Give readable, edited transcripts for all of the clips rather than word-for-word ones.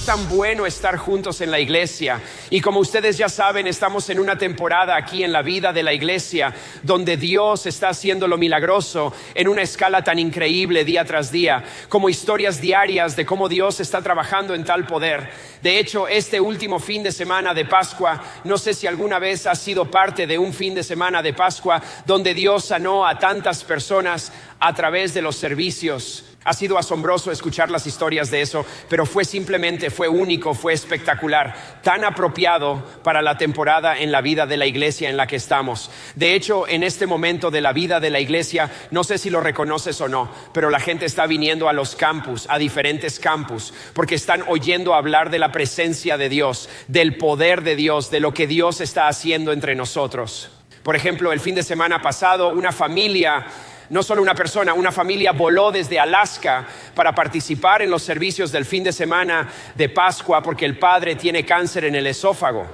tan bueno estar juntos en la iglesia. Y como ustedes ya saben, estamos en una temporada aquí en la vida de la iglesia donde Dios está haciendo lo milagroso en una escala tan increíble día tras día, como historias diarias de cómo Dios está trabajando en tal poder. De hecho, este último fin de semana de Pascua, no sé si alguna vez has sido parte de un fin de semana de Pascua donde Dios sanó a tantas personas a través de los servicios. Ha sido asombroso escuchar las historias de eso, pero fue único, fue espectacular, tan apropiado para la temporada en la vida de la iglesia en la que estamos. De hecho, en este momento de la vida de la iglesia, no sé si lo reconoces o no, pero la gente está viniendo a los campus, a diferentes campus, porque están oyendo hablar de la presencia de Dios, del poder de Dios, de lo que Dios está haciendo entre nosotros. Por ejemplo, el fin de semana pasado, una familia, no solo una persona, una familia voló desde Alaska para participar en los servicios del fin de semana de Pascua porque el padre tiene cáncer en el esófago.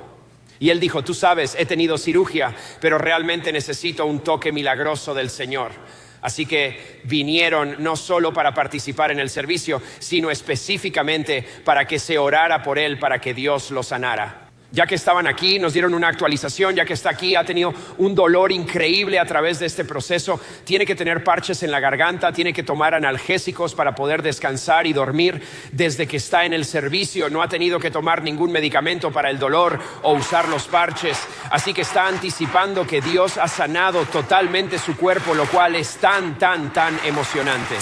Y él dijo, tú sabes, he tenido cirugía, pero realmente necesito un toque milagroso del Señor. Así que vinieron no solo para participar en el servicio, sino específicamente para que se orara por él, para que Dios lo sanara. Ya que estaban aquí, nos dieron una actualización. Ya que está aquí, ha tenido un dolor increíble a través de este proceso. Tiene que tener parches en la garganta, tiene que tomar analgésicos para poder descansar y dormir. Desde que está en el servicio no ha tenido que tomar ningún medicamento para el dolor o usar los parches. Así que está anticipando que Dios ha sanado totalmente su cuerpo, lo cual es tan emocionante.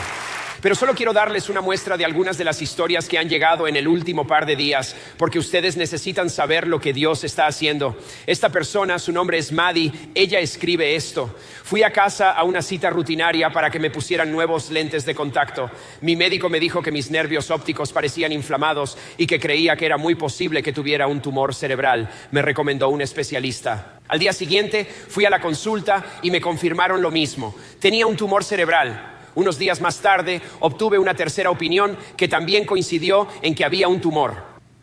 Pero solo quiero darles una muestra de algunas de las historias que han llegado en el último par de días, porque ustedes necesitan saber lo que Dios está haciendo. Esta persona, su nombre es Maddie, ella escribe esto. Fui a casa a una cita rutinaria para que me pusieran nuevos lentes de contacto. Mi médico me dijo que mis nervios ópticos parecían inflamados y que creía que era muy posible que tuviera un tumor cerebral. Me recomendó un especialista. Al día siguiente fui a la consulta y me confirmaron lo mismo. Tenía un tumor cerebral. Unos días más tarde obtuve una tercera opinión que también coincidió en que había un tumor.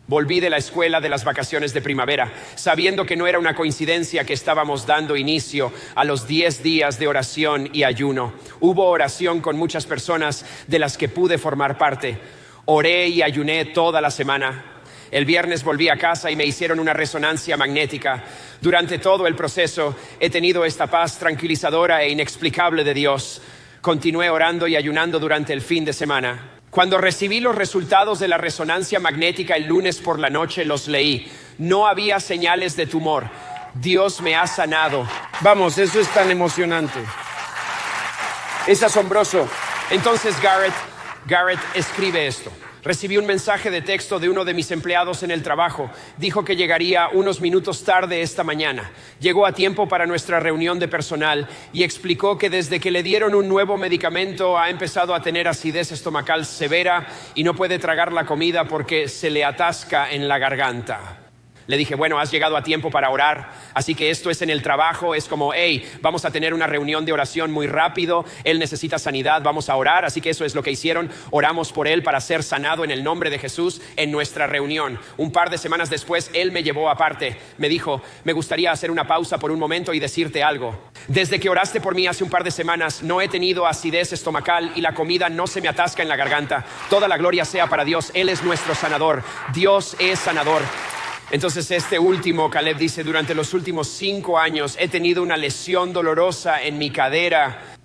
Volví de la escuela de las vacaciones de primavera, sabiendo que no era una coincidencia que estábamos dando inicio a los 10 días de oración y ayuno. Hubo oración con muchas personas de las que pude formar parte. Oré y ayuné toda la semana. El viernes volví a casa y me hicieron una resonancia magnética. Durante todo el proceso he tenido esta paz tranquilizadora e inexplicable de Dios. Continué orando y ayunando durante el fin de semana. Cuando recibí los resultados de la resonancia magnética el lunes por la noche, los leí. No había señales de tumor. Dios me ha sanado. Vamos, eso es tan emocionante. Es asombroso. Entonces Garrett escribe esto. Recibí un mensaje de texto de uno de mis empleados en el trabajo. Dijo que llegaría unos minutos tarde esta mañana. Llegó a tiempo para nuestra reunión de personal y explicó que desde que le dieron un nuevo medicamento ha empezado a tener acidez estomacal severa y no puede tragar la comida porque se le atasca en la garganta. Le dije, bueno, has llegado a tiempo para orar, así que esto es en el trabajo, es como, hey, vamos a tener una reunión de oración muy rápido, él necesita sanidad, vamos a orar, así que eso es lo que hicieron, oramos por él para ser sanado en el nombre de Jesús en nuestra reunión. Un par de semanas después, él me llevó aparte, me dijo, me gustaría hacer una pausa por un momento y decirte algo. Desde que oraste por mí hace un par de semanas, no he tenido acidez estomacal y la comida no se me atasca en la garganta. Toda la gloria sea para Dios, Él es nuestro sanador, Dios es sanador. Entonces Caleb dice, durante los últimos 5 años he tenido una lesión dolorosa en mi cadera.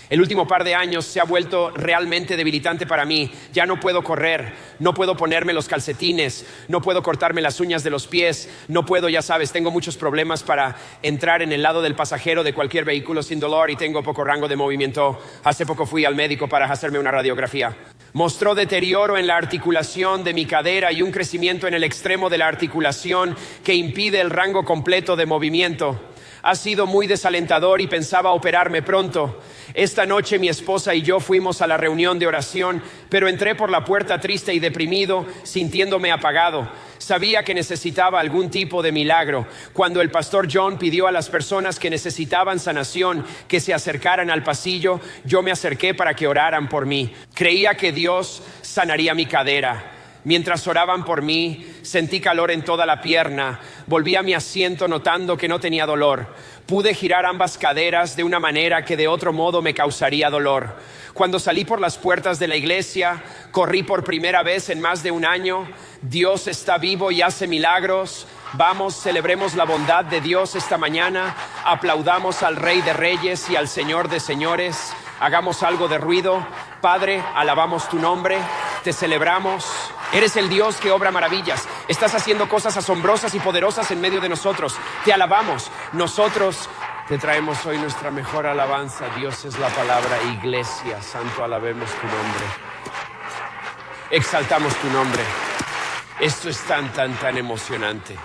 El último par de años se ha vuelto realmente debilitante para mí. Ya no puedo correr, no puedo ponerme los calcetines, no puedo cortarme las uñas de los pies, no puedo, ya sabes, tengo muchos problemas para entrar en el lado del pasajero de cualquier vehículo sin dolor y tengo poco rango de movimiento. Hace poco fui al médico para hacerme una radiografía. Mostró deterioro en la articulación de mi cadera y un crecimiento en el extremo de la articulación que impide el rango completo de movimiento. Ha sido muy desalentador y pensaba operarme pronto. Esta noche mi esposa y yo fuimos a la reunión de oración, pero entré por la puerta triste y deprimido, sintiéndome apagado. Sabía que necesitaba algún tipo de milagro. Cuando el pastor John pidió a las personas que necesitaban sanación que se acercaran al pasillo, yo me acerqué para que oraran por mí. Creía que Dios sanaría mi cadera. Mientras oraban por mí, sentí calor en toda la pierna. Volví a mi asiento notando que no tenía dolor. Pude girar ambas caderas de una manera que de otro modo me causaría dolor. Cuando salí por las puertas de la iglesia, corrí por primera vez en más de un año. Dios está vivo y hace milagros. Vamos, celebremos la bondad de Dios esta mañana. Aplaudamos al Rey de Reyes y al Señor de Señores. Hagamos algo de ruido. Padre, alabamos tu nombre. Te celebramos. Eres el Dios que obra maravillas. Estás haciendo cosas asombrosas y poderosas en medio de nosotros. Te alabamos. Nosotros te traemos hoy nuestra mejor alabanza. Dios es la palabra. Iglesia, santo, alabemos tu nombre. Exaltamos tu nombre. Esto es tan emocionante.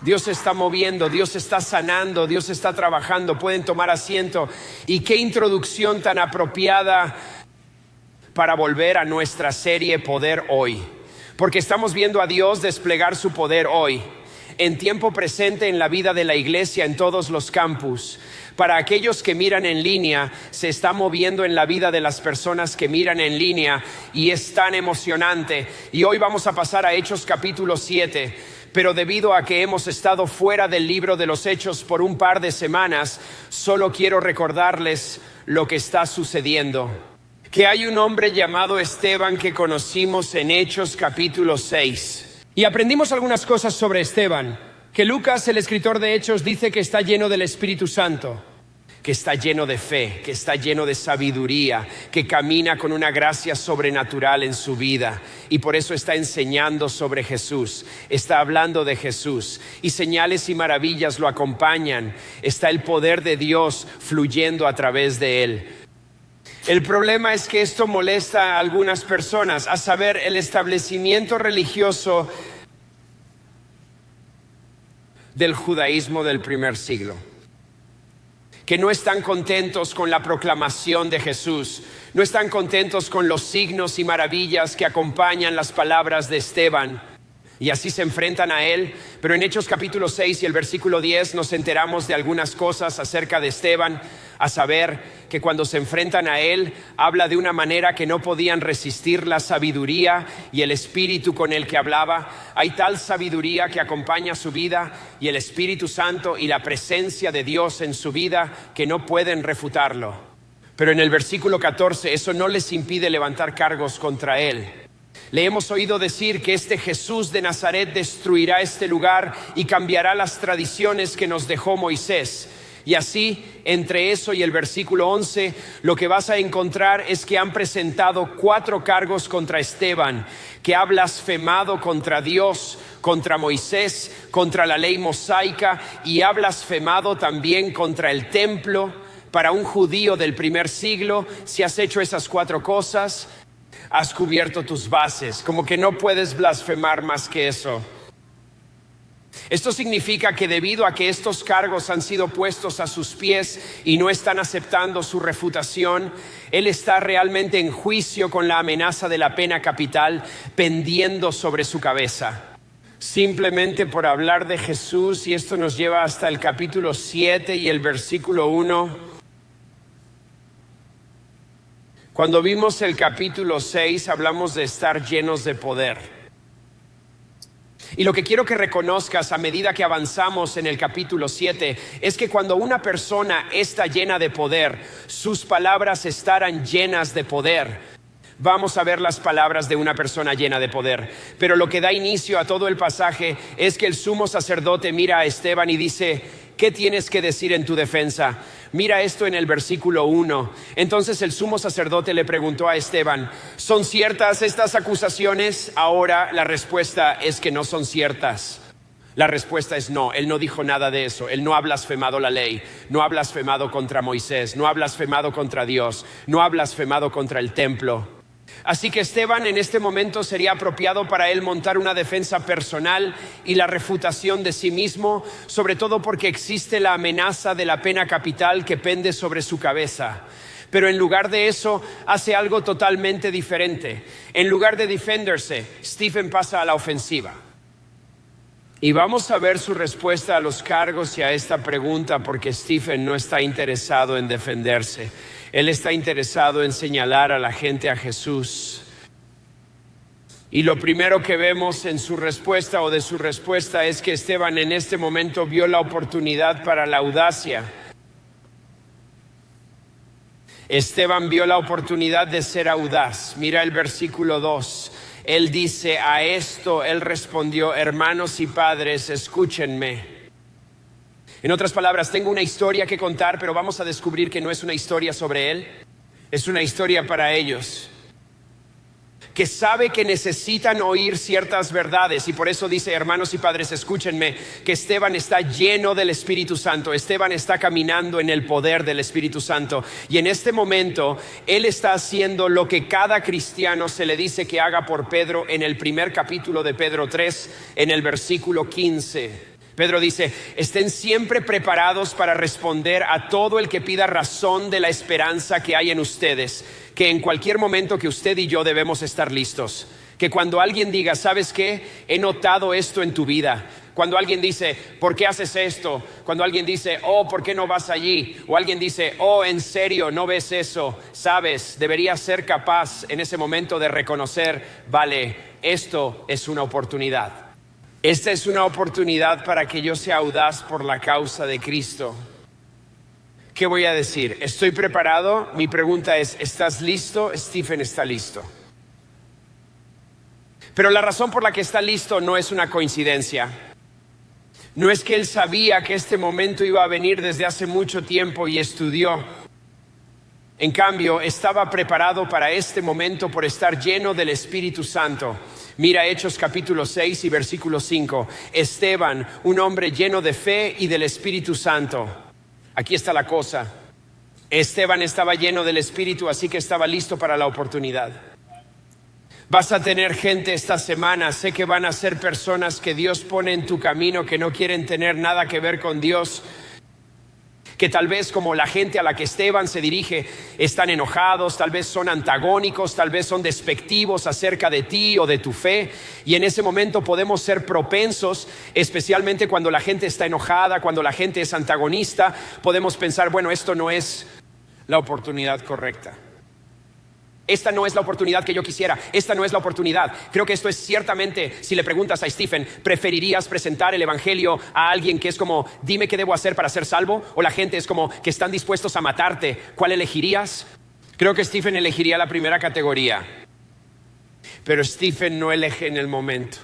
Dios se está moviendo, Dios está sanando, Dios está trabajando. Pueden tomar asiento. Y qué introducción tan apropiada para volver a nuestra serie Poder Hoy, porque estamos viendo a Dios desplegar su poder hoy, en tiempo presente en la vida de la iglesia en todos los campus. Para aquellos que miran en línea, se está moviendo en la vida de las personas que miran en línea y es tan emocionante. Y hoy vamos a pasar a Hechos capítulo 7. Pero debido a que hemos estado fuera del libro de los Hechos por un par de semanas, solo quiero recordarles lo que está sucediendo. Que hay un hombre llamado Esteban que conocimos en Hechos capítulo 6. Y aprendimos algunas cosas sobre Esteban. Que Lucas, el escritor de Hechos, dice que está lleno del Espíritu Santo, que está lleno de fe, que está lleno de sabiduría, que camina con una gracia sobrenatural en su vida. Y por eso está enseñando sobre Jesús, está hablando de Jesús. Y señales y maravillas lo acompañan. Está el poder de Dios fluyendo a través de él. El problema es que esto molesta a algunas personas, a saber, el establecimiento religioso del judaísmo del primer siglo, que no están contentos con la proclamación de Jesús, no están contentos con los signos y maravillas que acompañan las palabras de Esteban. Y así se enfrentan a él. Pero en Hechos capítulo 6 y el versículo 10 nos enteramos de algunas cosas acerca de Esteban. A saber que cuando se enfrentan a él, habla de una manera que no podían resistir la sabiduría y el espíritu con el que hablaba. Hay tal sabiduría que acompaña su vida y el Espíritu Santo y la presencia de Dios en su vida que no pueden refutarlo. Pero en el versículo 14 eso no les impide levantar cargos contra él. Le hemos oído decir que este Jesús de Nazaret destruirá este lugar y cambiará las tradiciones que nos dejó Moisés. Y así, entre eso y el versículo 11, lo que vas a encontrar es que han presentado 4 cargos contra Esteban, que ha blasfemado contra Dios, contra Moisés, contra la ley mosaica y ha blasfemado también contra el templo. Para un judío del primer siglo, si has hecho esas 4 cosas, has cubierto tus bases, como que no puedes blasfemar más que eso. Esto significa que debido a que estos cargos han sido puestos a sus pies y no están aceptando su refutación, él está realmente en juicio con la amenaza de la pena capital pendiendo sobre su cabeza. Simplemente por hablar de Jesús, y esto nos lleva hasta el capítulo 7 y el versículo 1. Cuando vimos el capítulo 6, hablamos de estar llenos de poder. Y lo que quiero que reconozcas a medida que avanzamos en el capítulo 7 es que cuando una persona está llena de poder, sus palabras estarán llenas de poder. Vamos a ver las palabras de una persona llena de poder. Pero lo que da inicio a todo el pasaje es que el sumo sacerdote mira a Esteban y dice: ¿qué tienes que decir en tu defensa? Mira esto en el versículo 1. Entonces el sumo sacerdote le preguntó a Esteban: ¿son ciertas estas acusaciones? Ahora la respuesta es que no son ciertas. La respuesta es no. Él no dijo nada de eso. Él no ha blasfemado la ley, no ha blasfemado contra Moisés, no ha blasfemado contra Dios, no ha blasfemado contra el templo. Así que Esteban en este momento sería apropiado para él montar una defensa personal y la refutación de sí mismo, sobre todo porque existe la amenaza de la pena capital que pende sobre su cabeza. Pero en lugar de eso, hace algo totalmente diferente. En lugar de defenderse, Stephen pasa a la ofensiva. Y vamos a ver su respuesta a los cargos y a esta pregunta, porque Stephen no está interesado en defenderse. Él está interesado en señalar a la gente a Jesús. Y lo primero que vemos en su respuesta o de su respuesta es que Esteban en este momento vio la oportunidad para la audacia. Esteban vio la oportunidad de ser audaz. Mira el versículo 2. Él dice, a esto él respondió, hermanos y padres, escúchenme. En otras palabras, tengo una historia que contar, pero vamos a descubrir que no es una historia sobre él. Es una historia para ellos, que sabe que necesitan oír ciertas verdades, y por eso dice, hermanos y padres, escúchenme, que Esteban está lleno del Espíritu Santo. Esteban está caminando en el poder del Espíritu Santo, y en este momento él está haciendo lo que cada cristiano se le dice que haga por Pedro en el primer capítulo de Pedro 3, en el versículo 15. Pedro dice, estén siempre preparados para responder a todo el que pida razón de la esperanza que hay en ustedes, que en cualquier momento que usted y yo debemos estar listos. Que cuando alguien diga, ¿sabes qué? He notado esto en tu vida. Cuando alguien dice, ¿por qué haces esto? Cuando alguien dice, oh, ¿por qué no vas allí? O alguien dice, oh, ¿en serio no ves eso? Sabes, deberías ser capaz en ese momento de reconocer, vale, esto es una oportunidad. Esta es una oportunidad para que yo sea audaz por la causa de Cristo. ¿Qué voy a decir? ¿Estoy preparado? Mi pregunta es, ¿estás listo? Stephen está listo. Pero la razón por la que está listo no es una coincidencia. No es que él sabía que este momento iba a venir desde hace mucho tiempo y estudió. En cambio, estaba preparado para este momento por estar lleno del Espíritu Santo. Mira Hechos capítulo 6 y versículo 5. Esteban, un hombre lleno de fe y del Espíritu Santo. Aquí está la cosa. Esteban estaba lleno del Espíritu, así que estaba listo para la oportunidad. Vas a tener gente esta semana, sé que van a ser personas que Dios pone en tu camino, que no quieren tener nada que ver con Dios, que tal vez como la gente a la que Esteban se dirige están enojados, tal vez son antagónicos, tal vez son despectivos acerca de ti o de tu fe, y en ese momento podemos ser propensos, especialmente cuando la gente está enojada, cuando la gente es antagonista, podemos pensar, bueno, esto no es la oportunidad correcta. Esta no es la oportunidad que yo quisiera. Esta no es la oportunidad. Creo que esto es ciertamente, si le preguntas a Stephen, ¿preferirías presentar el evangelio a alguien que es como, dime qué debo hacer para ser salvo? O la gente es como, que están dispuestos a matarte. ¿Cuál elegirías? Creo que Stephen elegiría la primera categoría. Pero Stephen no elige en el momento.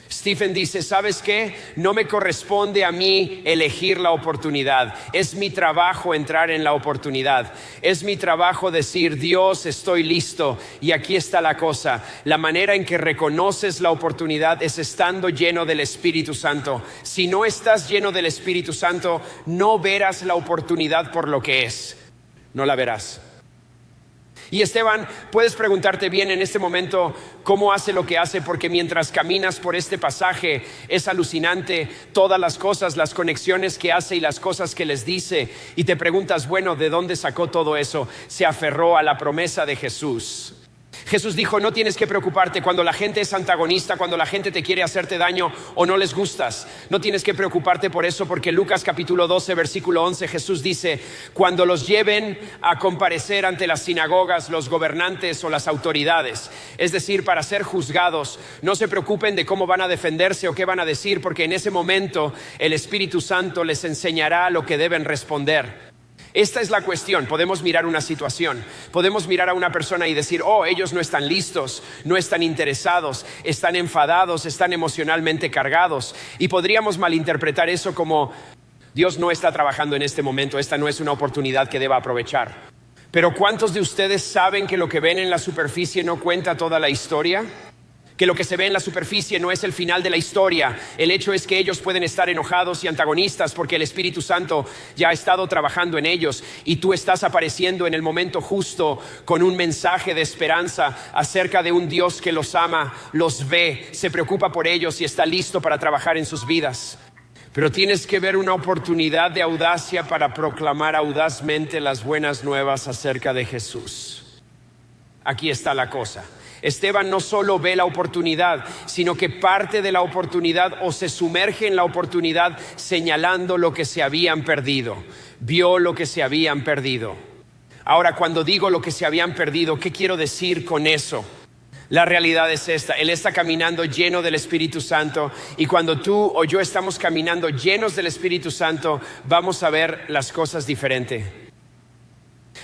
Stephen dice, ¿sabes qué? No me corresponde a mí elegir la oportunidad. Es mi trabajo entrar en la oportunidad. Es mi trabajo decir, Dios, estoy listo. Y aquí está la cosa. La manera en que reconoces la oportunidad es estando lleno del Espíritu Santo. Si no estás lleno del Espíritu Santo, no verás la oportunidad por lo que es. No la verás. Y Esteban, puedes preguntarte bien en este momento cómo hace lo que hace, porque mientras caminas por este pasaje es alucinante todas las cosas, las conexiones que hace y las cosas que les dice, y te preguntas, bueno, ¿de dónde sacó todo eso? Se aferró a la promesa de Jesús. Jesús dijo, no tienes que preocuparte cuando la gente es antagonista, cuando la gente te quiere hacerte daño o no les gustas. No tienes que preocuparte por eso, porque Lucas capítulo 12, versículo 11, Jesús dice, cuando los lleven a comparecer ante las sinagogas, los gobernantes o las autoridades, es decir, para ser juzgados, no se preocupen de cómo van a defenderse o qué van a decir, porque en ese momento el Espíritu Santo les enseñará lo que deben responder. Esta es la cuestión. Podemos mirar una situación, podemos mirar a una persona y decir, oh, ellos no están listos, no están interesados, están enfadados, están emocionalmente cargados, y podríamos malinterpretar eso como Dios no está trabajando en este momento, esta no es una oportunidad que deba aprovechar. Pero ¿cuántos de ustedes saben que lo que ven en la superficie no cuenta toda la historia? Que lo que se ve en la superficie no es el final de la historia. El hecho es que ellos pueden estar enojados y antagonistas porque el Espíritu Santo ya ha estado trabajando en ellos, y tú estás apareciendo en el momento justo con un mensaje de esperanza acerca de un Dios que los ama, los ve, se preocupa por ellos y está listo para trabajar en sus vidas. Pero tienes que ver una oportunidad de audacia para proclamar audazmente las buenas nuevas acerca de Jesús. Aquí está la cosa. Esteban no solo ve la oportunidad, sino que parte de la oportunidad o se sumerge en la oportunidad señalando lo que se habían perdido. Vio lo que se habían perdido. Ahora, cuando digo lo que se habían perdido, ¿qué quiero decir con eso? La realidad es esta: Él está caminando lleno del Espíritu Santo, y cuando tú o yo estamos caminando llenos del Espíritu Santo, vamos a ver las cosas diferente.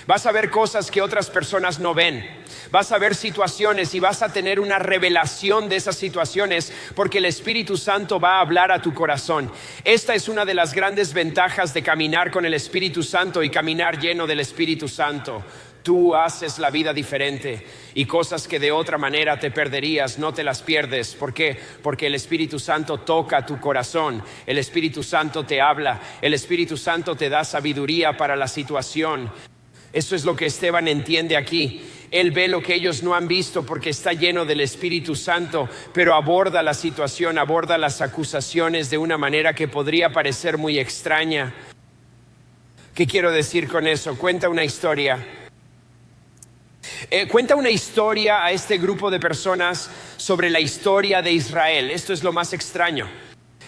Vas a ver cosas que otras personas no ven. Vas a ver situaciones y vas a tener una revelación de esas situaciones, porque el Espíritu Santo va a hablar a tu corazón. Esta es una de las grandes ventajas de caminar con el Espíritu Santo y caminar lleno del Espíritu Santo. Tú haces la vida diferente, y cosas que de otra manera te perderías, no te las pierdes. ¿Por qué? Porque el Espíritu Santo toca tu corazón. El Espíritu Santo te habla. El Espíritu Santo te da sabiduría para la situación. Eso es lo que Esteban entiende aquí. Él ve lo que ellos no han visto porque está lleno del Espíritu Santo, pero aborda la situación, aborda las acusaciones de una manera que podría parecer muy extraña. ¿Qué quiero decir con eso? Cuenta una historia. Cuenta una historia a este grupo de personas sobre la historia de Israel. Esto es lo más extraño.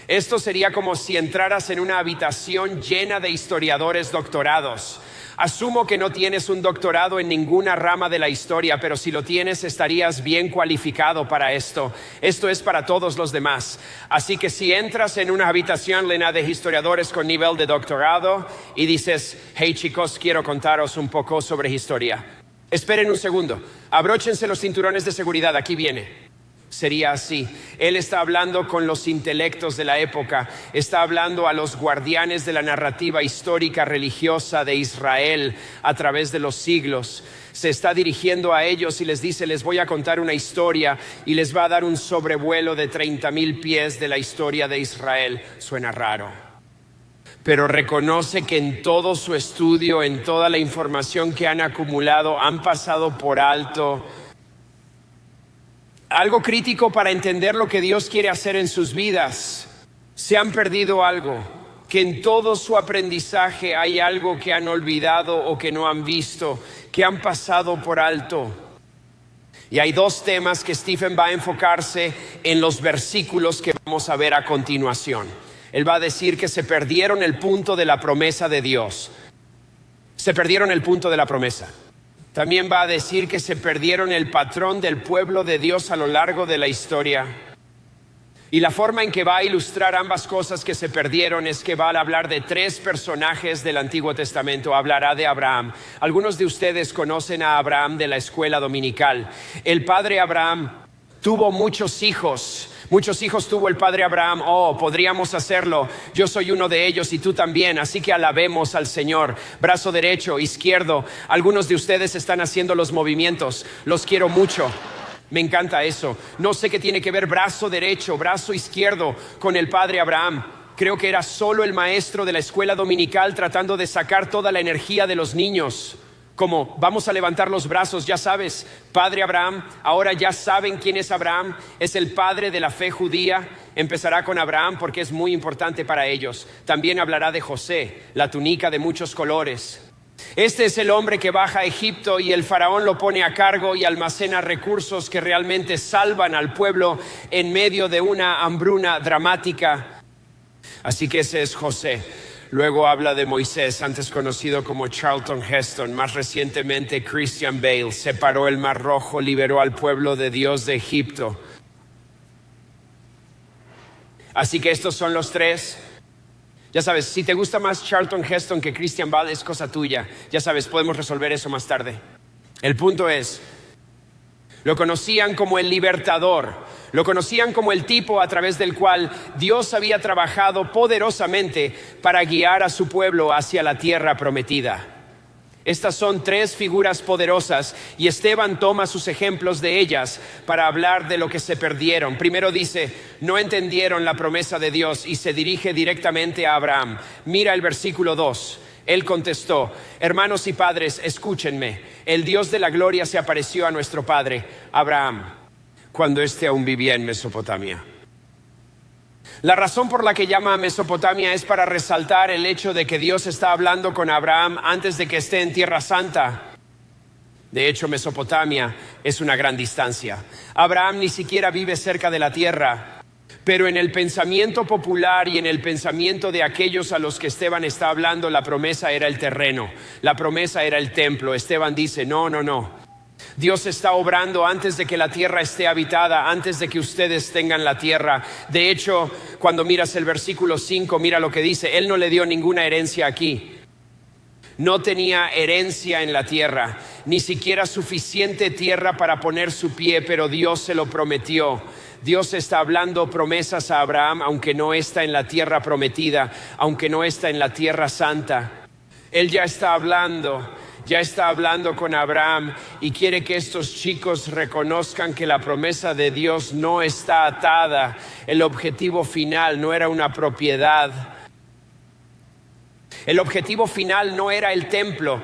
Esto sería como si entraras en una habitación llena de historiadores doctorados. Asumo que no tienes un doctorado en ninguna rama de la historia, pero si lo tienes, estarías bien cualificado para esto. Esto es para todos los demás. Así que si entras en una habitación llena de historiadores con nivel de doctorado y dices: hey chicos, quiero contaros un poco sobre historia. Esperen un segundo, abróchense los cinturones de seguridad, aquí viene. Sería así. Él está hablando con los intelectos de la época, está hablando a los guardianes de la narrativa histórica religiosa de Israel a través de los siglos. Se está dirigiendo a ellos y les dice: les voy a contar una historia, y les va a dar un sobrevuelo de 30,000 pies de la historia de Israel. Suena raro, pero reconoce que en todo su estudio, en toda la información que han acumulado, han pasado por alto algo crítico para entender lo que Dios quiere hacer en sus vidas. Se han perdido algo, que en todo su aprendizaje hay algo que han olvidado o que no han visto, que han pasado por alto. Y hay dos temas que Stephen va a enfocarse en los versículos que vamos a ver a continuación. Él va a decir que se perdieron el punto de la promesa de Dios. Se perdieron el punto de la promesa. También va a decir que se perdieron el patrón del pueblo de Dios a lo largo de la historia. Y la forma en que va a ilustrar ambas cosas que se perdieron es que va a hablar de tres personajes del Antiguo Testamento. Hablará de Abraham. Algunos de ustedes conocen a Abraham de la escuela dominical. El padre Abraham tuvo muchos hijos. Muchos hijos tuvo el padre Abraham. Oh, podríamos hacerlo. Yo soy uno de ellos y tú también. Así que alabemos al Señor. Brazo derecho, izquierdo. Algunos de ustedes están haciendo los movimientos. Los quiero mucho. Me encanta eso. No sé qué tiene que ver brazo derecho, brazo izquierdo con el padre Abraham. Creo que era solo el maestro de la escuela dominical tratando de sacar toda la energía de los niños. Como vamos a levantar los brazos, ya sabes, padre Abraham. Ahora ya saben quién es Abraham. Es el padre de la fe judía. Empezará con Abraham porque es muy importante para ellos. También hablará de José, la túnica de muchos colores. Este es el hombre que baja a Egipto y el faraón lo pone a cargo y almacena recursos que realmente salvan al pueblo en medio de una hambruna dramática. Así que ese es José. Luego habla de Moisés, antes conocido como Charlton Heston, más recientemente Christian Bale. Separó el Mar Rojo, liberó al pueblo de Dios de Egipto. Así que estos son los tres. Ya sabes, si te gusta más Charlton Heston que Christian Bale, es cosa tuya. Ya sabes, podemos resolver eso más tarde. El punto es, lo conocían como el libertador. Lo conocían como el tipo a través del cual Dios había trabajado poderosamente para guiar a su pueblo hacia la tierra prometida. Estas son tres figuras poderosas y Esteban toma sus ejemplos de ellas para hablar de lo que se perdieron. Primero dice, no entendieron la promesa de Dios, y se dirige directamente a Abraham. Mira el versículo 2. Él contestó: hermanos y padres, escúchenme. El Dios de la gloria se apareció a nuestro padre Abraham cuando éste aún vivía en Mesopotamia. La razón por la que llama a Mesopotamia es para resaltar el hecho de que Dios está hablando con Abraham antes de que esté en Tierra Santa. De hecho, Mesopotamia es una gran distancia. Abraham ni siquiera vive cerca de la tierra, pero en el pensamiento popular y en el pensamiento de aquellos a los que Esteban está hablando, la promesa era el terreno, la promesa era el templo. Esteban dice, no. Dios está obrando antes de que la tierra esté habitada, antes de que ustedes tengan la tierra. De hecho, cuando miras el versículo 5, mira lo que dice. Él no le dio ninguna herencia aquí. No tenía herencia en la tierra, ni siquiera suficiente tierra para poner su pie, pero Dios se lo prometió. Dios está hablando promesas a Abraham, aunque no está en la tierra prometida, aunque no está en la tierra santa. Él ya está hablando con Abraham y quiere que estos chicos reconozcan que la promesa de Dios no está atada. El objetivo final no era una propiedad. El objetivo final no era el templo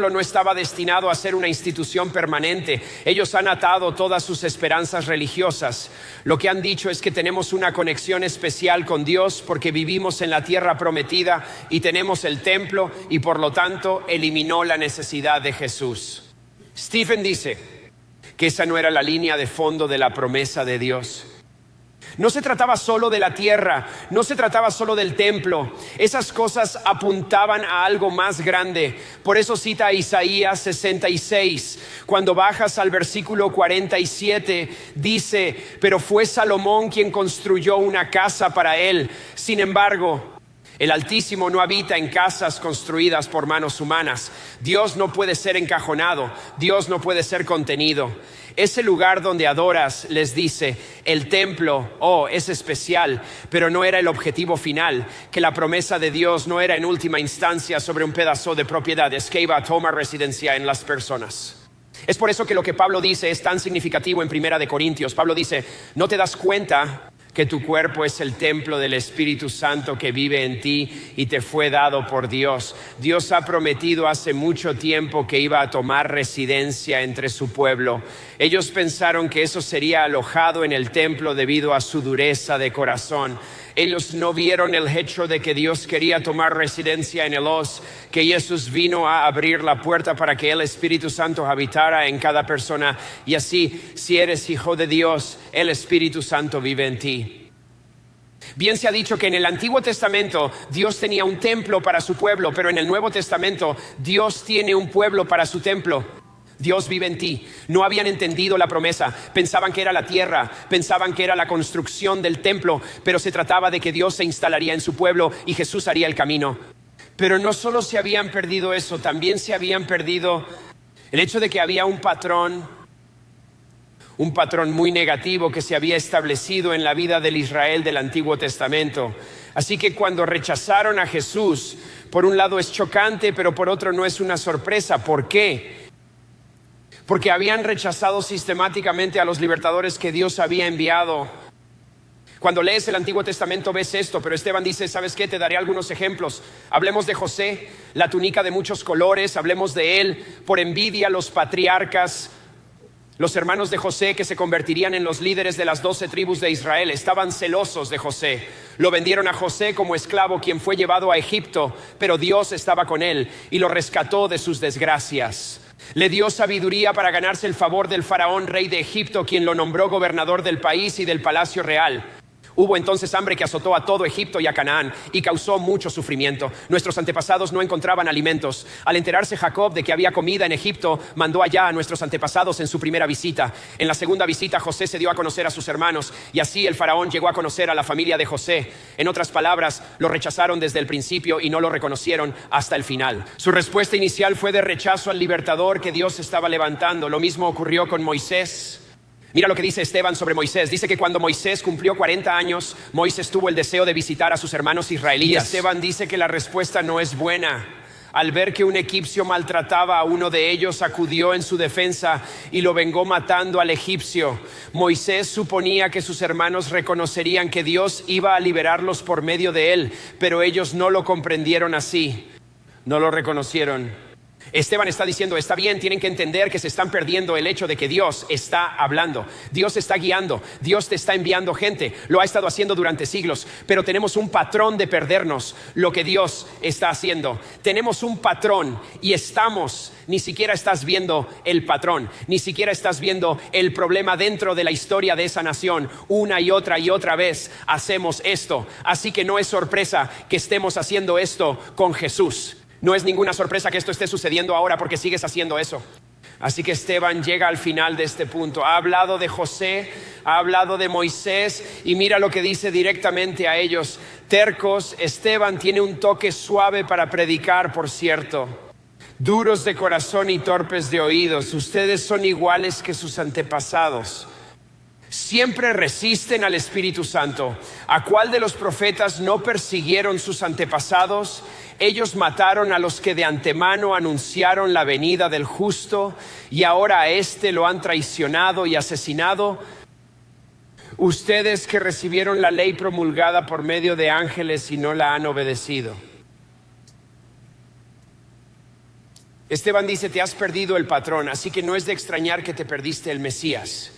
no estaba destinado a ser una institución permanente. Ellos han atado todas sus esperanzas religiosas. Lo que han dicho es que tenemos una conexión especial con Dios porque vivimos en la tierra prometida y tenemos el templo y por lo tanto eliminó la necesidad de Jesús. Stephen dice que esa no era la línea de fondo de la promesa de Dios. No se trataba solo de la tierra, no se trataba solo del templo. Esas cosas apuntaban a algo más grande. Por eso cita a Isaías 66. Cuando bajas al versículo 47, dice: pero fue Salomón quien construyó una casa para él. Sin embargo, el Altísimo no habita en casas construidas por manos humanas. Dios no puede ser encajonado, Dios no puede ser contenido. Ese lugar donde adoras, les dice, el templo, es especial, pero no era el objetivo final, que la promesa de Dios no era en última instancia sobre un pedazo de propiedad, es que iba a tomar residencia en las personas. Es por eso que lo que Pablo dice es tan significativo en 1 Corintios. Pablo dice: ¿no te das cuenta que tu cuerpo es el templo del Espíritu Santo que vive en ti y te fue dado por Dios? Dios ha prometido hace mucho tiempo que iba a tomar residencia entre su pueblo. Ellos pensaron que eso sería alojado en el templo debido a su dureza de corazón. Ellos no vieron el hecho de que Dios quería tomar residencia en el Os, que Jesús vino a abrir la puerta para que el Espíritu Santo habitara en cada persona. Y así, si eres hijo de Dios, el Espíritu Santo vive en ti. Bien se ha dicho que en el Antiguo Testamento Dios tenía un templo para su pueblo, pero en el Nuevo Testamento Dios tiene un pueblo para su templo. Dios vive en ti. No habían entendido la promesa, pensaban que era la tierra, pensaban que era la construcción del templo, pero se trataba de que Dios se instalaría en su pueblo y Jesús haría el camino. Pero no solo se habían perdido eso, también se habían perdido el hecho de que había un patrón muy negativo que se había establecido en la vida del Israel del Antiguo Testamento. Así que cuando rechazaron a Jesús, por un lado es chocante, pero por otro no es una sorpresa. ¿Por qué? Porque habían rechazado sistemáticamente a los libertadores que Dios había enviado. Cuando lees el Antiguo Testamento ves esto, pero Esteban dice: ¿sabes qué? Te daré algunos ejemplos. Hablemos de José, la túnica de muchos colores. Hablemos de él. Por envidia, los patriarcas, los hermanos de José, que se convertirían en los líderes de las 12 tribus de Israel, estaban celosos de José. Lo vendieron a José como esclavo, quien fue llevado a Egipto, pero Dios estaba con él y lo rescató de sus desgracias. Le dio sabiduría para ganarse el favor del faraón, rey de Egipto, quien lo nombró gobernador del país y del palacio real. Hubo entonces hambre que azotó a todo Egipto y a Canaán y causó mucho sufrimiento. Nuestros antepasados no encontraban alimentos. Al enterarse Jacob de que había comida en Egipto, mandó allá a nuestros antepasados en su primera visita. En la segunda visita, José se dio a conocer a sus hermanos y así el faraón llegó a conocer a la familia de José. En otras palabras, lo rechazaron desde el principio y no lo reconocieron hasta el final. Su respuesta inicial fue de rechazo al libertador que Dios estaba levantando. Lo mismo ocurrió con Moisés. Mira lo que dice Esteban sobre Moisés. Dice que cuando Moisés cumplió 40 años, Moisés tuvo el deseo de visitar a sus hermanos israelitas. Y Esteban dice que la respuesta no es buena. Al ver que un egipcio maltrataba a uno de ellos, acudió en su defensa y lo vengó matando al egipcio. Moisés suponía que sus hermanos reconocerían que Dios iba a liberarlos por medio de él, pero ellos no lo comprendieron así. No lo reconocieron. Esteban está diciendo: está bien, tienen que entender que se están perdiendo el hecho de que Dios está hablando, Dios está guiando, Dios te está enviando gente, lo ha estado haciendo durante siglos, pero tenemos un patrón de perdernos lo que Dios está haciendo. Tenemos un patrón y ni siquiera estás viendo el patrón, ni siquiera estás viendo el problema dentro de la historia de esa nación. Una y otra vez hacemos esto, así que no es sorpresa que estemos haciendo esto con Jesús. No es ninguna sorpresa que esto esté sucediendo ahora porque sigues haciendo eso. Así que Esteban llega al final de este punto. Ha hablado de José, ha hablado de Moisés y mira lo que dice directamente a ellos. Tercos, Esteban tiene un toque suave para predicar, por cierto. Duros de corazón y torpes de oídos, ustedes son iguales que sus antepasados. Siempre resisten al Espíritu Santo. ¿A cuál de los profetas no persiguieron sus antepasados? Ellos mataron a los que de antemano anunciaron la venida del justo y ahora a este lo han traicionado y asesinado. Ustedes que recibieron la ley promulgada por medio de ángeles y no la han obedecido. Esteban dice, te has perdido el patrón, así que no es de extrañar que te perdiste el Mesías.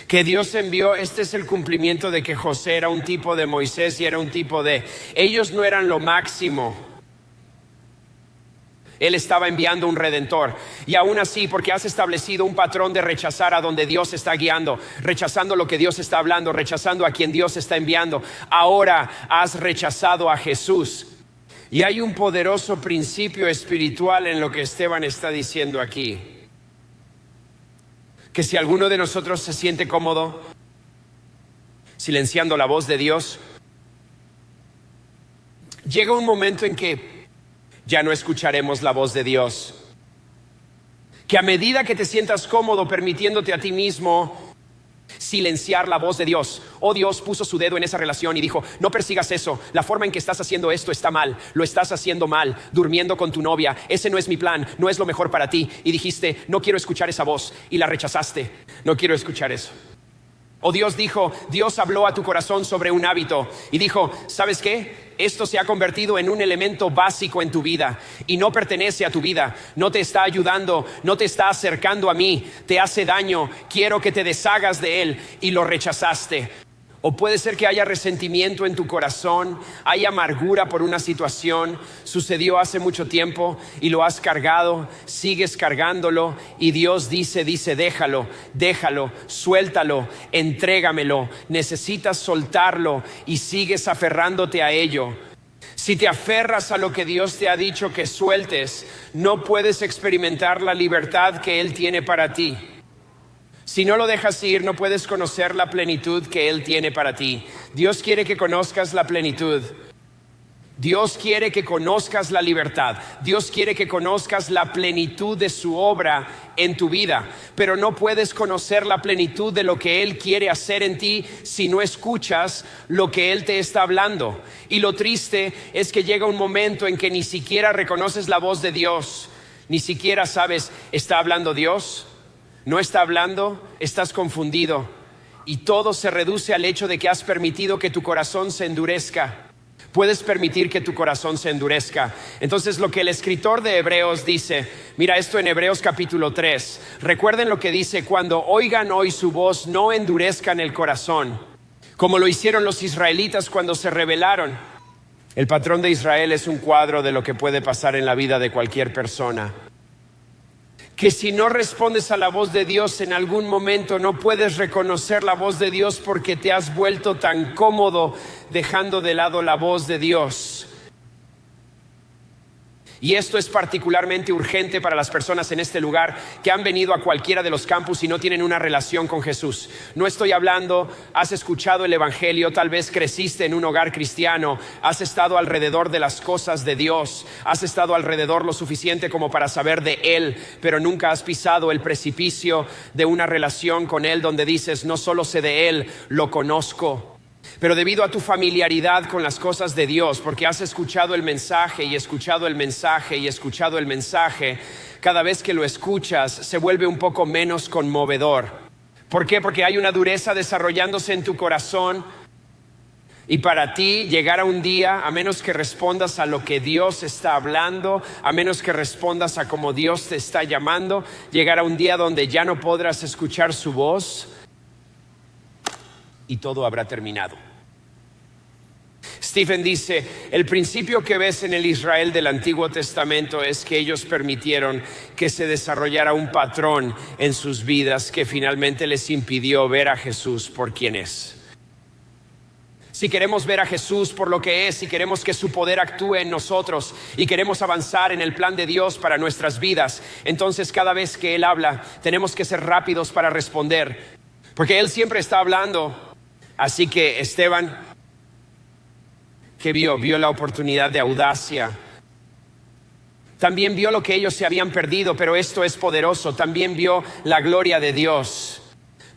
Que Dios envió, este es el cumplimiento de que José era un tipo de Moisés y era un tipo de... Ellos no eran lo máximo. Él estaba enviando un redentor. Y aún así, porque has establecido un patrón de rechazar a donde Dios está guiando, rechazando lo que Dios está hablando, rechazando a quien Dios está enviando, ahora has rechazado a Jesús. Y hay un poderoso principio espiritual en lo que Esteban está diciendo aquí. Que si alguno de nosotros se siente cómodo silenciando la voz de Dios, llega un momento en que ya no escucharemos la voz de Dios. Que a medida que te sientas cómodo permitiéndote a ti mismo silenciar la voz de Dios. Oh, Dios puso su dedo en esa relación y dijo, no persigas eso, la forma en que estás haciendo esto está mal, lo estás haciendo mal, durmiendo con tu novia, ese no es mi plan, no es lo mejor para ti. Y dijiste, no quiero escuchar esa voz y la rechazaste, no quiero escuchar eso. O Dios dijo, Dios habló a tu corazón sobre un hábito y dijo, ¿sabes qué? Esto se ha convertido en un elemento básico en tu vida y no pertenece a tu vida, no te está ayudando, no te está acercando a mí, te hace daño, quiero que te deshagas de él y lo rechazaste. O puede ser que haya resentimiento en tu corazón, hay amargura por una situación, sucedió hace mucho tiempo y lo has cargado, sigues cargándolo y Dios dice, déjalo, suéltalo, entrégamelo, necesitas soltarlo y sigues aferrándote a ello. Si te aferras a lo que Dios te ha dicho que sueltes, no puedes experimentar la libertad que Él tiene para ti. Si no lo dejas ir, no puedes conocer la plenitud que Él tiene para ti. Dios quiere que conozcas la plenitud. Dios quiere que conozcas la libertad. Dios quiere que conozcas la plenitud de su obra en tu vida. Pero no puedes conocer la plenitud de lo que Él quiere hacer en ti si no escuchas lo que Él te está hablando. Y lo triste es que llega un momento en que ni siquiera reconoces la voz de Dios. Ni siquiera sabes, ¿está hablando Dios? No está hablando, estás confundido y todo se reduce al hecho de que has permitido que tu corazón se endurezca. Puedes permitir que tu corazón se endurezca. Entonces lo que el escritor de Hebreos dice, mira esto en Hebreos capítulo 3. Recuerden lo que dice, cuando oigan hoy su voz, no endurezcan el corazón, como lo hicieron los israelitas cuando se rebelaron. El patrón de Israel es un cuadro de lo que puede pasar en la vida de cualquier persona. Que si no respondes a la voz de Dios en algún momento no puedes reconocer la voz de Dios porque te has vuelto tan cómodo dejando de lado la voz de Dios. Y esto es particularmente urgente para las personas en este lugar que han venido a cualquiera de los campus y no tienen una relación con Jesús. No estoy hablando, has escuchado el evangelio, tal vez creciste en un hogar cristiano, has estado alrededor de las cosas de Dios, has estado alrededor lo suficiente como para saber de Él, pero nunca has pisado el precipicio de una relación con Él donde dices, no solo sé de Él, lo conozco. Pero debido a tu familiaridad con las cosas de Dios, porque has escuchado el mensaje y escuchado el mensaje y escuchado el mensaje, cada vez que lo escuchas se vuelve un poco menos conmovedor. ¿Por qué? Porque hay una dureza desarrollándose en tu corazón y para ti llegar a un día, a menos que respondas a lo que Dios está hablando, a menos que respondas a cómo Dios te está llamando, llegar a un día donde ya no podrás escuchar su voz y todo habrá terminado. Stephen dice, el principio que ves en el Israel del Antiguo Testamento es que ellos permitieron que se desarrollara un patrón en sus vidas que finalmente les impidió ver a Jesús por quien es. Si queremos ver a Jesús por lo que es, si queremos que su poder actúe en nosotros y queremos avanzar en el plan de Dios para nuestras vidas, entonces cada vez que Él habla, tenemos que ser rápidos para responder, porque Él siempre está hablando. Así que Esteban, que vio la oportunidad de audacia. También vio lo que ellos se habían perdido, pero esto es poderoso. También vio la gloria de Dios.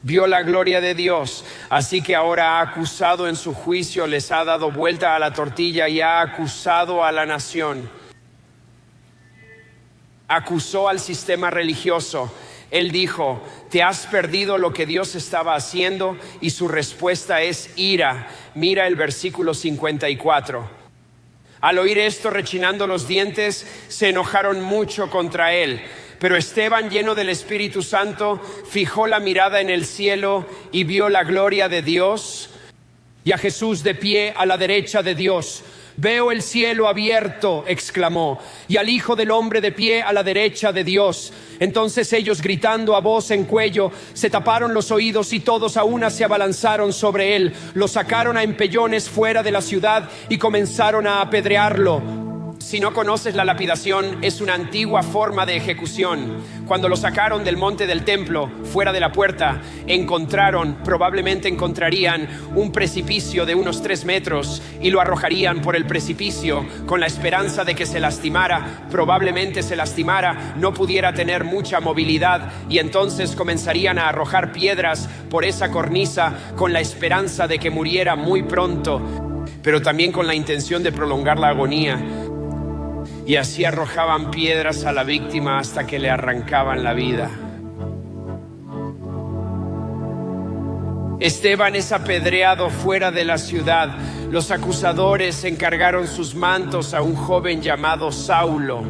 Vio la gloria de Dios. Así que ahora ha acusado en su juicio, les ha dado vuelta a la tortilla y ha acusado a la nación. Acusó al sistema religioso. Él dijo: te has perdido lo que Dios estaba haciendo, y su respuesta es ira. Mira el versículo 54. Al oír esto, rechinando los dientes, se enojaron mucho contra él. Pero Esteban, lleno del Espíritu Santo, fijó la mirada en el cielo y vio la gloria de Dios y a Jesús de pie a la derecha de Dios. Veo el cielo abierto, exclamó, y al Hijo del Hombre de pie a la derecha de Dios. Entonces ellos, gritando a voz en cuello, se taparon los oídos y todos a una se abalanzaron sobre él. Lo sacaron a empellones fuera de la ciudad y comenzaron a apedrearlo. Si no conoces, la lapidación es una antigua forma de ejecución. Cuando lo sacaron del monte del templo, fuera de la puerta, probablemente encontrarían un precipicio de unos 3 metros y lo arrojarían por el precipicio con la esperanza de que se lastimara, probablemente se lastimara, no pudiera tener mucha movilidad, y entonces comenzarían a arrojar piedras por esa cornisa con la esperanza de que muriera muy pronto, pero también con la intención de prolongar la agonía. Y así arrojaban piedras a la víctima hasta que le arrancaban la vida. Esteban es apedreado fuera de la ciudad. Los acusadores encargaron sus mantos a un joven llamado Saulo.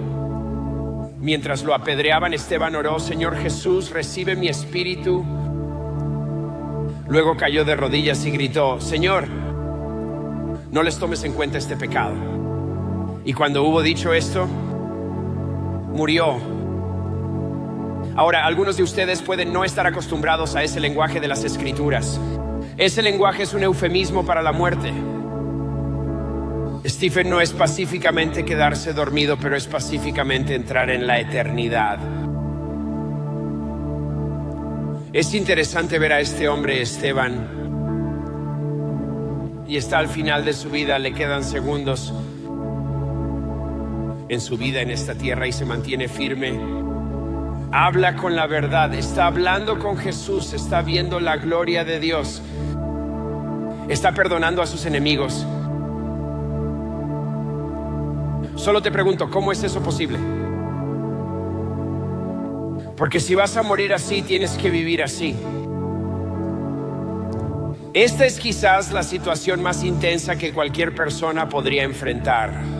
Mientras lo apedreaban, Esteban oró: Señor Jesús, recibe mi espíritu. Luego cayó de rodillas y gritó: Señor, no les tomes en cuenta este pecado. Y cuando hubo dicho esto, murió. Ahora, algunos de ustedes pueden no estar acostumbrados a ese lenguaje de las Escrituras. Ese lenguaje es un eufemismo para la muerte. Stephen no es pacíficamente quedarse dormido, pero es pacíficamente entrar en la eternidad. Es interesante ver a este hombre, Esteban, y está al final de su vida, le quedan segundos en su vida en esta tierra y se mantiene firme. Habla con la verdad, está hablando con Jesús, está viendo la gloria de Dios, está perdonando a sus enemigos. Solo te pregunto, ¿cómo es eso posible? Porque si vas a morir así, tienes que vivir así. Esta es quizás la situación más intensa que cualquier persona podría enfrentar.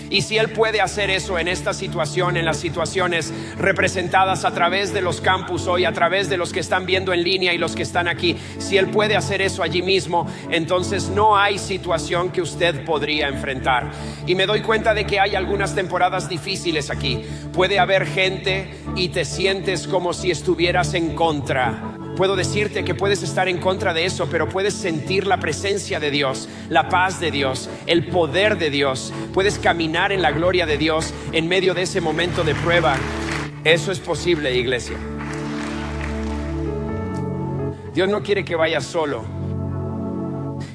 Y si Él puede hacer eso en esta situación, en las situaciones representadas a través de los campus hoy, a través de los que están viendo en línea y los que están aquí, si Él puede hacer eso allí mismo, entonces no hay situación que usted podría enfrentar. Y me doy cuenta de que hay algunas temporadas difíciles aquí. Puede haber gente y te sientes como si estuvieras en contra. Puedo decirte que puedes estar en contra de eso, pero puedes sentir la presencia de Dios, la paz de Dios, el poder de Dios. Puedes caminar en la gloria de Dios en medio de ese momento de prueba. Eso es posible, iglesia. Dios no quiere que vayas solo.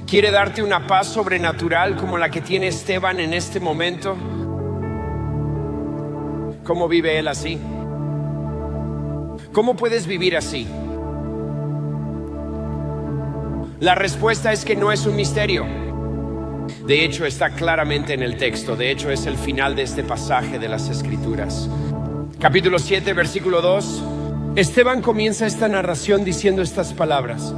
Quiere darte una paz sobrenatural como la que tiene Esteban en este momento. ¿Cómo vive él así? ¿Cómo puedes vivir así? La respuesta es que no es un misterio. De hecho, está claramente en el texto. De hecho, es el final de este pasaje de las Escrituras. Capítulo 7, versículo 2. Esteban comienza esta narración diciendo estas palabras.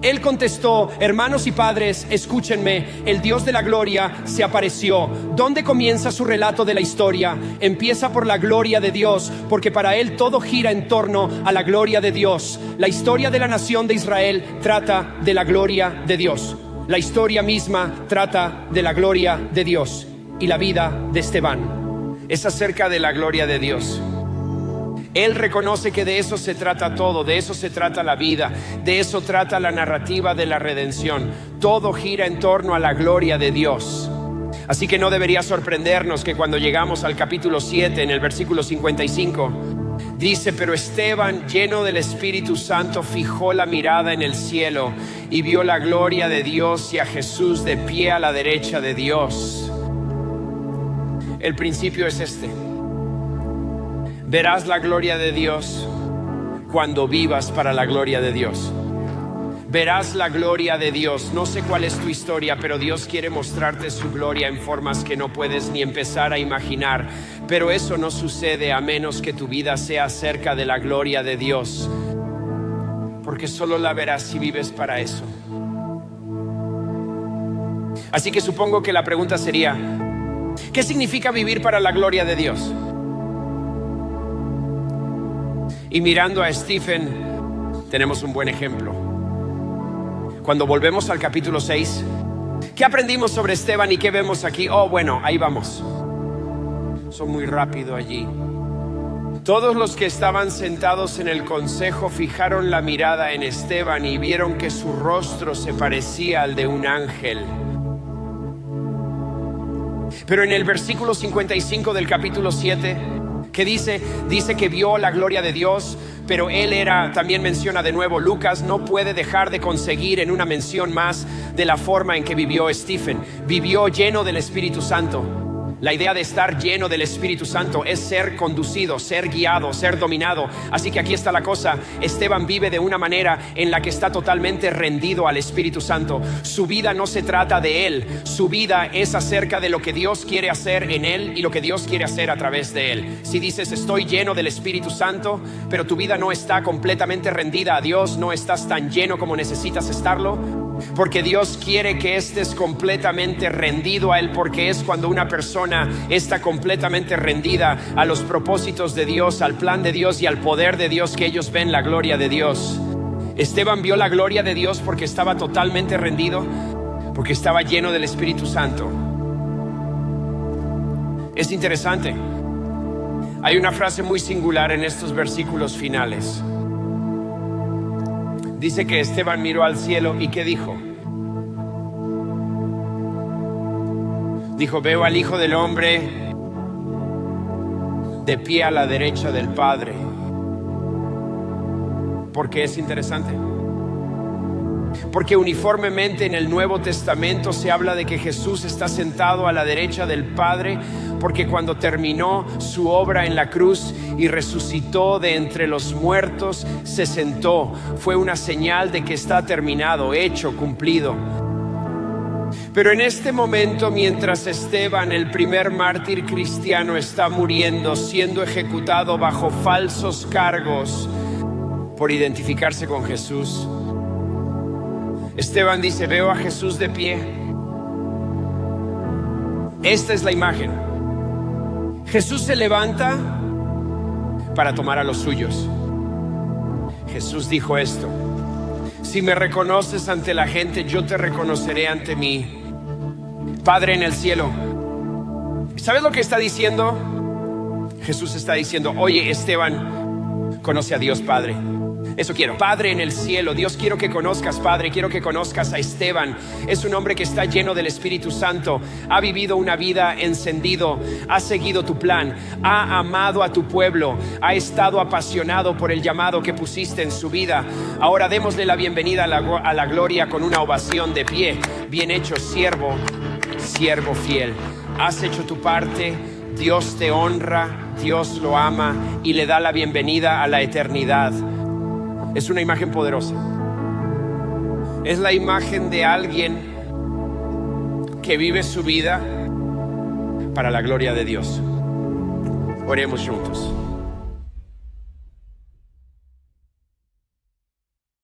Él contestó: hermanos y padres, escúchenme, el Dios de la gloria se apareció. ¿Dónde comienza su relato de la historia? Empieza por la gloria de Dios, porque para él todo gira en torno a la gloria de Dios. La historia de la nación de Israel trata de la gloria de Dios. La historia misma trata de la gloria de Dios. Y la vida de Esteban es acerca de la gloria de Dios. Él reconoce que de eso se trata todo, de eso se trata la vida, de eso trata la narrativa de la redención. Todo gira en torno a la gloria de Dios. Así que no debería sorprendernos que cuando llegamos al capítulo 7, en el versículo 55, dice: pero Esteban, lleno del Espíritu Santo, fijó la mirada en el cielo y vio la gloria de Dios y a Jesús de pie a la derecha de Dios. El principio es este: verás la gloria de Dios cuando vivas para la gloria de Dios. Verás la gloria de Dios. No sé cuál es tu historia, pero Dios quiere mostrarte su gloria en formas que no puedes ni empezar a imaginar. Pero eso no sucede a menos que tu vida sea cerca de la gloria de Dios, porque solo la verás si vives para eso. Así que supongo que la pregunta sería: ¿qué significa vivir para la gloria de Dios? Y mirando a Stephen, tenemos un buen ejemplo. Cuando volvemos al capítulo 6, ¿qué aprendimos sobre Esteban y qué vemos aquí? Oh, bueno, ahí vamos. Son muy rápido allí. Todos los que estaban sentados en el consejo fijaron la mirada en Esteban y vieron que su rostro se parecía al de un ángel. Pero en el versículo 55 del capítulo 7, ¿qué dice? Dice que vio la gloria de Dios, pero él era, también menciona de nuevo, Lucas no puede dejar de conseguir en una mención más de la forma en que vivió Stephen. Vivió lleno del Espíritu Santo. La idea de estar lleno del Espíritu Santo es ser conducido, ser guiado, ser dominado. Así que aquí está la cosa: Esteban vive de una manera en la que está totalmente rendido al Espíritu Santo. Su vida no se trata de él, su vida es acerca de lo que Dios quiere hacer en él y lo que Dios quiere hacer a través de él. Si dices estoy lleno del Espíritu Santo, pero tu vida no está completamente rendida a Dios, no estás tan lleno como necesitas estarlo, porque Dios quiere que estés completamente rendido a Él, porque es cuando una persona está completamente rendida a los propósitos de Dios, al plan de Dios y al poder de Dios, que ellos ven la gloria de Dios. Esteban vio la gloria de Dios porque estaba totalmente rendido, porque estaba lleno del Espíritu Santo. Es interesante. Hay una frase muy singular en estos versículos finales. Dice que Esteban miró al cielo y ¿qué dijo? Dijo: veo al Hijo del Hombre de pie a la derecha del Padre. ¿Por qué es interesante? Porque uniformemente en el Nuevo Testamento se habla de que Jesús está sentado a la derecha del Padre, porque cuando terminó su obra en la cruz y resucitó de entre los muertos, se sentó. Fue una señal de que está terminado, hecho, cumplido. Pero en este momento, mientras Esteban, el primer mártir cristiano, está muriendo, siendo ejecutado bajo falsos cargos por identificarse con Jesús, Esteban dice: veo a Jesús de pie. Esta es la imagen. Jesús se levanta para tomar a los suyos. Jesús dijo esto: si me reconoces ante la gente, yo te reconoceré ante mí. Padre en el cielo. ¿Sabes lo que está diciendo? Jesús está diciendo: oye, Esteban, conoce a Dios Padre. Eso quiero. Padre en el cielo. Dios, quiero que conozcas, Padre, quiero que conozcas a Esteban. Es un hombre que está lleno del Espíritu Santo. Ha vivido una vida encendido. Ha seguido tu plan. Ha amado a tu pueblo. Ha estado apasionado por el llamado que pusiste en su vida. Ahora démosle la bienvenida a la gloria con una ovación de pie. Bien hecho, siervo, siervo fiel. Has hecho tu parte. Dios te honra. Dios lo ama y le da la bienvenida a la eternidad. Es una imagen poderosa. Es la imagen de alguien que vive su vida para la gloria de Dios. Oremos juntos.